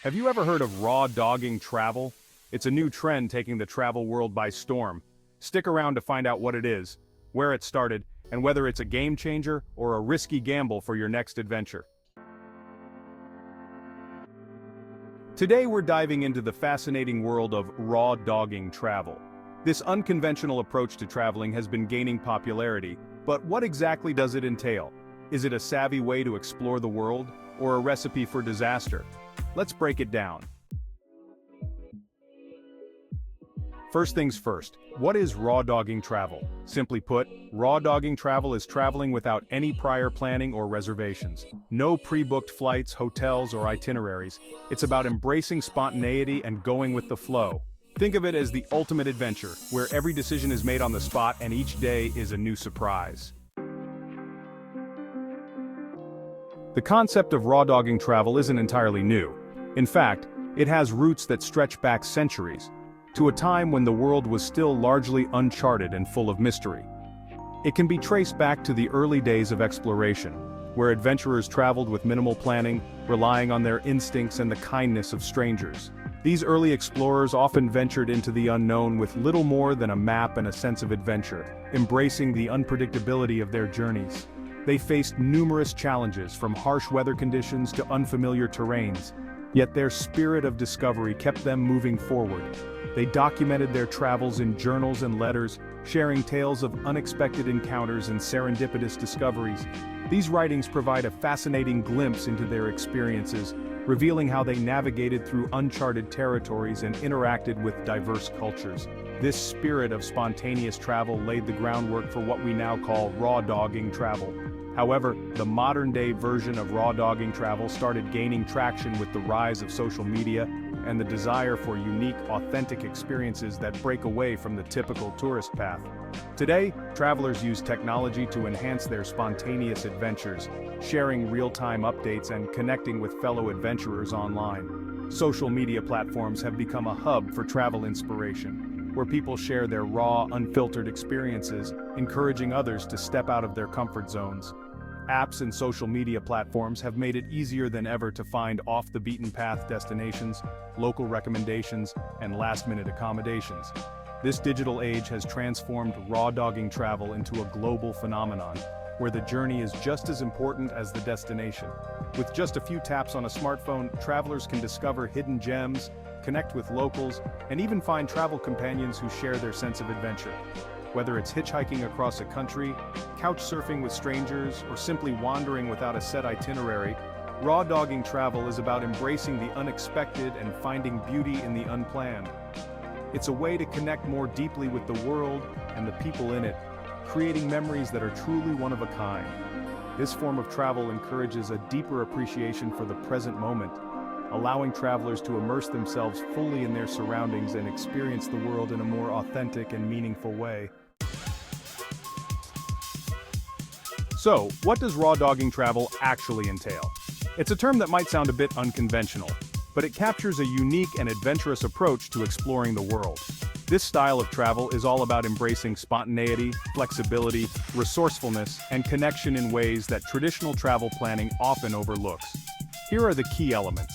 Have you ever heard of raw-dogging travel? It's a new trend taking the travel world by storm. Stick around to find out what it is, where it started, and whether it's a game changer or a risky gamble for your next adventure. Today we're diving into the fascinating world of raw-dogging travel. This unconventional approach to traveling has been gaining popularity, but what exactly does it entail? Is it a savvy way to explore the world, or a recipe for disaster? Let's break it down. First things first, what is raw-dogging travel? Simply put, raw-dogging travel is traveling without any prior planning or reservations. No pre-booked flights, hotels, or itineraries. It's about embracing spontaneity and going with the flow. Think of it as the ultimate adventure, where every decision is made on the spot and each day is a new surprise. The concept of raw-dogging travel isn't entirely new. In fact, it has roots that stretch back centuries, to a time when the world was still largely uncharted and full of mystery. It can be traced back to the early days of exploration, where adventurers traveled with minimal planning, relying on their instincts and the kindness of strangers. These early explorers often ventured into the unknown with little more than a map and a sense of adventure, embracing the unpredictability of their journeys. They faced numerous challenges, from harsh weather conditions to unfamiliar terrains, yet their spirit of discovery kept them moving forward. They documented their travels in journals and letters, sharing tales of unexpected encounters and serendipitous discoveries. These writings provide a fascinating glimpse into their experiences, revealing how they navigated through uncharted territories and interacted with diverse cultures. This spirit of spontaneous travel laid the groundwork for what we now call raw-dogging travel. However, the modern-day version of raw-dogging travel started gaining traction with the rise of social media and the desire for unique, authentic experiences that break away from the typical tourist path. Today, travelers use technology to enhance their spontaneous adventures, sharing real-time updates and connecting with fellow adventurers online. Social media platforms have become a hub for travel inspiration, where people share their raw, unfiltered experiences, encouraging others to step out of their comfort zones. Apps and social media platforms have made it easier than ever to find off-the-beaten-path destinations, local recommendations, and last-minute accommodations. This digital age has transformed raw-dogging travel into a global phenomenon, where the journey is just as important as the destination. With just a few taps on a smartphone, travelers can discover hidden gems, connect with locals, and even find travel companions who share their sense of adventure. Whether it's hitchhiking across a country, couch surfing with strangers, or simply wandering without a set itinerary, raw-dogging travel is about embracing the unexpected and finding beauty in the unplanned. It's a way to connect more deeply with the world and the people in it, creating memories that are truly one of a kind. This form of travel encourages a deeper appreciation for the present moment, allowing travelers to immerse themselves fully in their surroundings and experience the world in a more authentic and meaningful way. So, what does raw-dogging travel actually entail? It's a term that might sound a bit unconventional, but it captures a unique and adventurous approach to exploring the world. This style of travel is all about embracing spontaneity, flexibility, resourcefulness, and connection in ways that traditional travel planning often overlooks. Here are the key elements.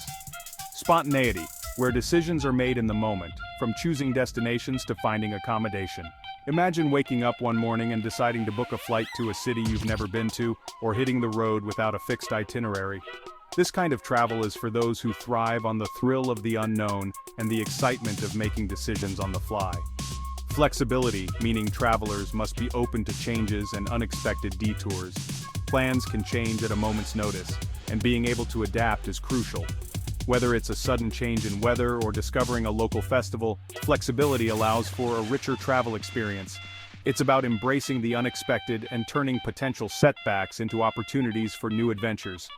Spontaneity, where decisions are made in the moment, from choosing destinations to finding accommodation. Imagine waking up one morning and deciding to book a flight to a city you've never been to, or hitting the road without a fixed itinerary. This kind of travel is for those who thrive on the thrill of the unknown and the excitement of making decisions on the fly. Flexibility, meaning travelers must be open to changes and unexpected detours. Plans can change at a moment's notice, and being able to adapt is crucial. Whether it's a sudden change in weather or discovering a local festival, flexibility allows for a richer travel experience. It's about embracing the unexpected and turning potential setbacks into opportunities for new adventures.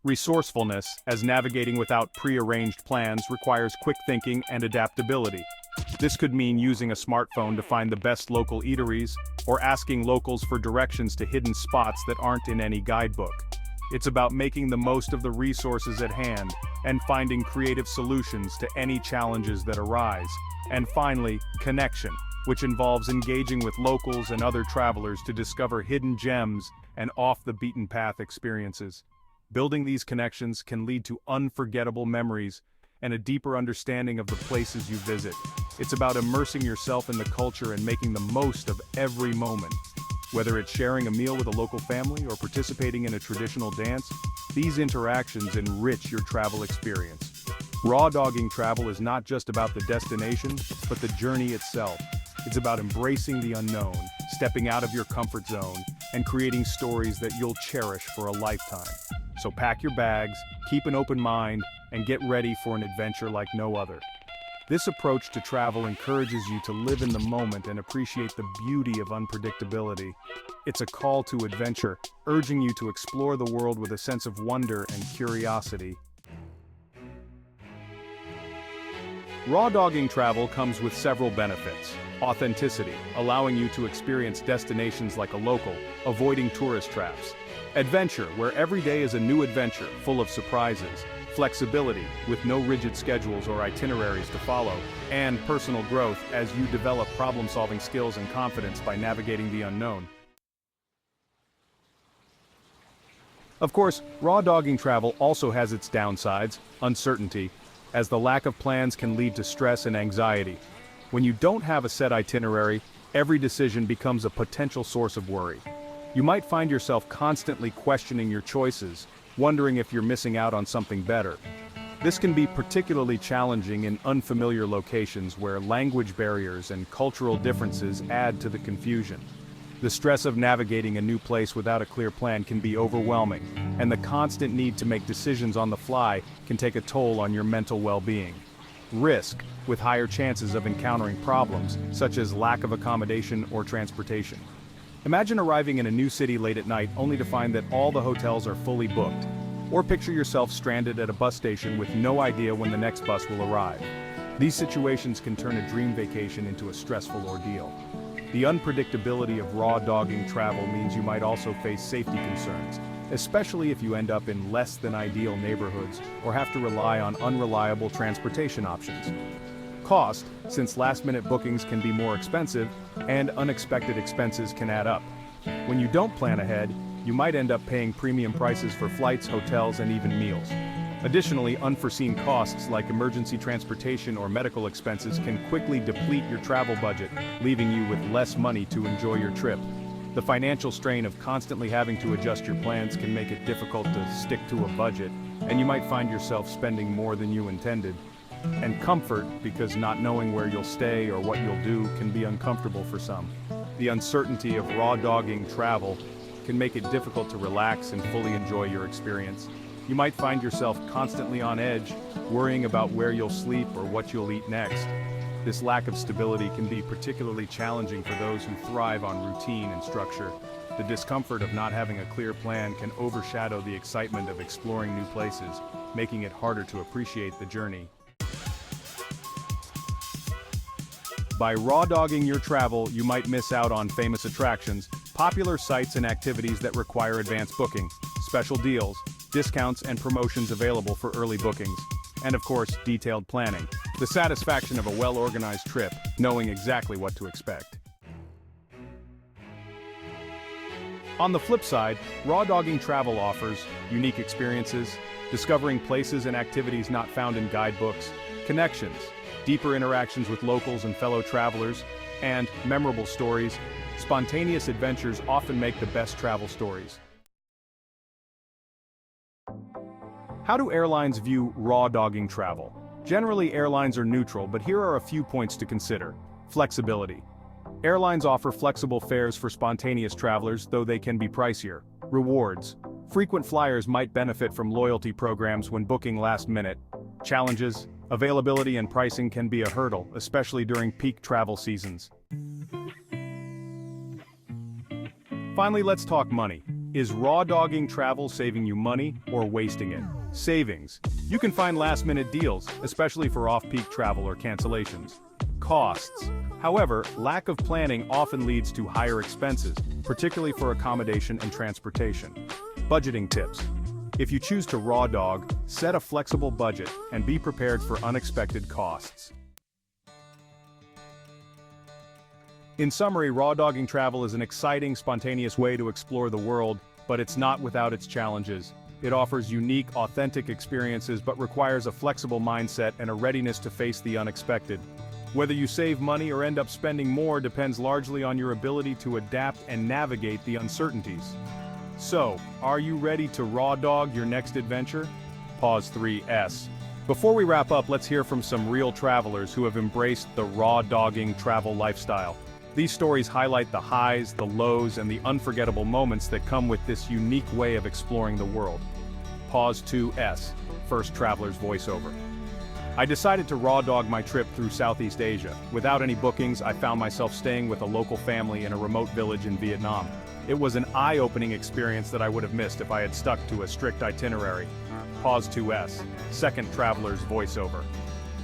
Resourcefulness, as navigating without pre-arranged plans requires quick thinking and adaptability. This could mean using a smartphone to find the best local eateries, or asking locals for directions to hidden spots that aren't in any guidebook. It's about making the most of the resources at hand and finding creative solutions to any challenges that arise. And finally, connection, which involves engaging with locals and other travelers to discover hidden gems and off-the-beaten-path experiences. Building these connections can lead to unforgettable memories and a deeper understanding of the places you visit. It's about immersing yourself in the culture and making the most of every moment. Whether it's sharing a meal with a local family or participating in a traditional dance, these interactions enrich your travel experience. Rawdogging travel is not just about the destination, but the journey itself. It's about embracing the unknown, stepping out of your comfort zone, and creating stories that you'll cherish for a lifetime. So pack your bags, keep an open mind, and get ready for an adventure like no other. This approach to travel encourages you to live in the moment and appreciate the beauty of unpredictability. It's a call to adventure, urging you to explore the world with a sense of wonder and curiosity. Rawdogging travel comes with several benefits. Authenticity, allowing you to experience destinations like a local, avoiding tourist traps. Adventure, where every day is a new adventure, full of surprises. Flexibility, with no rigid schedules or itineraries to follow. And personal growth, as you develop problem-solving skills and confidence by navigating the unknown. Of course, rawdogging travel also has its downsides, uncertainty, as the lack of plans can lead to stress and anxiety. When you don't have a set itinerary, every decision becomes a potential source of worry. You might find yourself constantly questioning your choices, wondering if you're missing out on something better. This can be particularly challenging in unfamiliar locations where language barriers and cultural differences add to the confusion. The stress of navigating a new place without a clear plan can be overwhelming, and the constant need to make decisions on the fly can take a toll on your mental well-being. Risk, with higher chances of encountering problems, such as lack of accommodation or transportation. Imagine arriving in a new city late at night only to find that all the hotels are fully booked. Or picture yourself stranded at a bus station with no idea when the next bus will arrive. These situations can turn a dream vacation into a stressful ordeal. The unpredictability of rawdogging travel means you might also face safety concerns, especially if you end up in less than ideal neighborhoods or have to rely on unreliable transportation options. Cost, since last-minute bookings can be more expensive, and unexpected expenses can add up. When you don't plan ahead, you might end up paying premium prices for flights, hotels, and even meals. Additionally, unforeseen costs like emergency transportation or medical expenses can quickly deplete your travel budget, leaving you with less money to enjoy your trip. The financial strain of constantly having to adjust your plans can make it difficult to stick to a budget, and you might find yourself spending more than you intended. And comfort, because not knowing where you'll stay or what you'll do can be uncomfortable for some. The uncertainty of rawdogging travel can make it difficult to relax and fully enjoy your experience. You might find yourself constantly on edge, worrying about where you'll sleep or what you'll eat next. This lack of stability can be particularly challenging for those who thrive on routine and structure. The discomfort of not having a clear plan can overshadow the excitement of exploring new places, making it harder to appreciate the journey. By rawdogging your travel, you might miss out on famous attractions, popular sites and activities that require advance booking, special deals, discounts and promotions available for early bookings, and of course, detailed planning. The satisfaction of a well-organized trip, knowing exactly what to expect. On the flip side, rawdogging travel offers unique experiences, discovering places and activities not found in guidebooks, connections, deeper interactions with locals and fellow travelers, and memorable stories. Spontaneous adventures often make the best travel stories. How do airlines view rawdogging travel? Generally, airlines are neutral, but here are a few points to consider. Flexibility. Airlines offer flexible fares for spontaneous travelers, though they can be pricier. Rewards. Frequent flyers might benefit from loyalty programs when booking last minute. Challenges. Availability and pricing can be a hurdle, especially during peak travel seasons. Finally, let's talk money. Is rawdogging travel saving you money or wasting it? Savings. You can find last-minute deals, especially for off-peak travel or cancellations. Costs. However, lack of planning often leads to higher expenses, particularly for accommodation and transportation. Budgeting tips. If you choose to rawdog, set a flexible budget and be prepared for unexpected costs. In summary, rawdogging travel is an exciting, spontaneous way to explore the world, but it's not without its challenges. It offers unique, authentic experiences but requires a flexible mindset and a readiness to face the unexpected. Whether you save money or end up spending more depends largely on your ability to adapt and navigate the uncertainties. So, are you ready to raw dog your next adventure? Pause 3S. Before we wrap up, let's hear from some real travelers who have embraced the raw dogging travel lifestyle. These stories highlight the highs, the lows, and the unforgettable moments that come with this unique way of exploring the world. Pause 2S. First traveler's voiceover. I decided to raw dog my trip through Southeast Asia. Without any bookings, I found myself staying with a local family in a remote village in Vietnam. It was an eye-opening experience that I would have missed if I had stuck to a strict itinerary. Pause 2S. Second traveler's voiceover.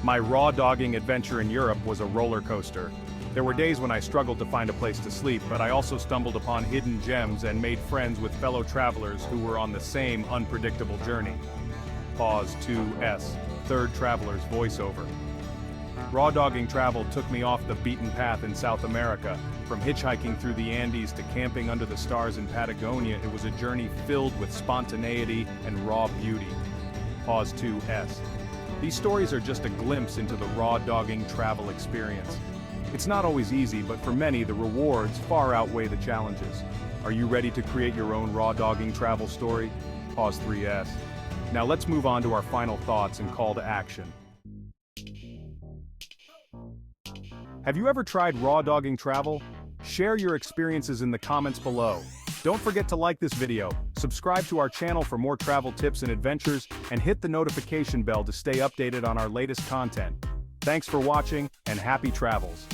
My raw dogging adventure in Europe was a roller coaster. There were days when I struggled to find a place to sleep, but I also stumbled upon hidden gems and made friends with fellow travelers who were on the same unpredictable journey. Pause 2S. Third traveler's voiceover. Raw dogging travel took me off the beaten path in South America. From hitchhiking through the Andes to camping under the stars in Patagonia, it was a journey filled with spontaneity and raw beauty. Pause 2S. These stories are just a glimpse into the raw dogging travel experience. It's not always easy, but for many, the rewards far outweigh the challenges. Are you ready to create your own raw dogging travel story? Pause 3S. Now let's move on to our final thoughts and call to action. Have you ever tried raw dogging travel? Share your experiences in the comments below. Don't forget to like this video, subscribe to our channel for more travel tips and adventures, and hit the notification bell to stay updated on our latest content. Thanks for watching, and happy travels.